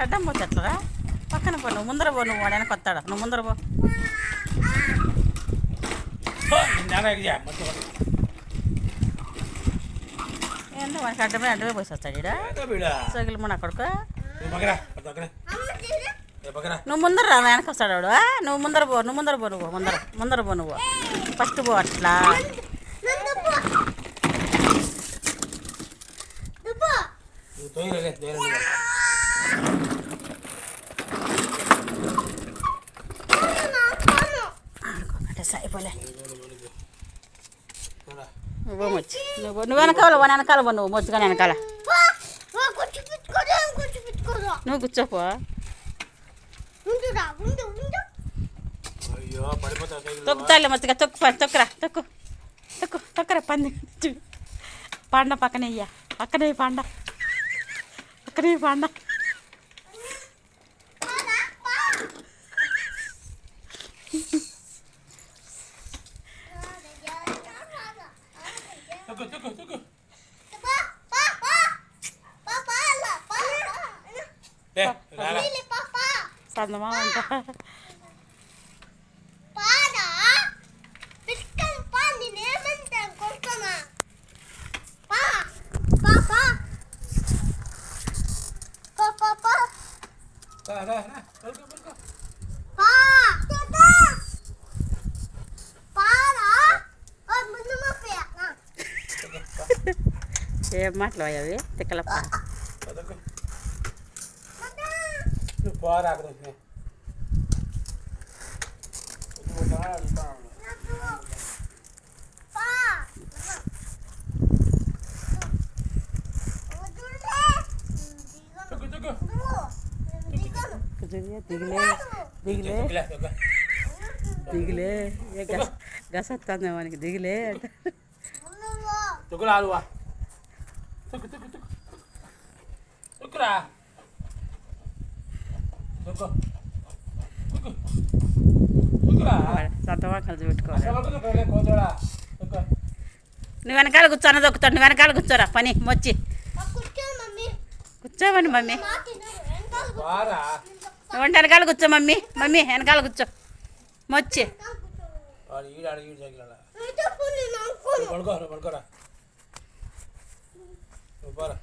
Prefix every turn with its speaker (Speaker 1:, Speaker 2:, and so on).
Speaker 1: అడ్డం పోతే ఎట్లరా పక్కన పో నువ్వు ముందర పో నువ్వు వాడు వెనక వస్తాడా నువ్వు ముందర పో ఏందో వాడికి అడ్డమే పోసి వస్తాడు ఈడ సోగిలి మన అక్కడికి నువ్వు ముందర రా వెనక వస్తాడు వాడు నువ్వు ముందర పో నువ్వు ముందర పో నువ్వు ఫస్ట్ పో అట్లా అయిపోలే నువ్వు మొచ్చి నువ్వు వెనకాల పో నువ్వు మొచ్చుగా వెనకాల నువ్వు కూర్చోపో తొక్కుతాలే మొచ్చగా తొక్కురా తొక్కరా పంది పాండ పక్కనే పాండ సందమా అంట ఏం మాటలు అవి తిక్కలప్ప దిగులే గసత్తాందే వానికి దిగులే అంటే సంతవాకలు పెట్టుకోవాలి నువ్వు వెనకాల కూర్చోన దొక్కుతాడు నువ్వు వెనకాల కూర్చోరా పని మొచ్చి కూర్చోమని మమ్మీ నువ్వు వెనకాల కూర్చో మమ్మీ వెనకాల కూర్చో మొచ్చి
Speaker 2: పడుకోరా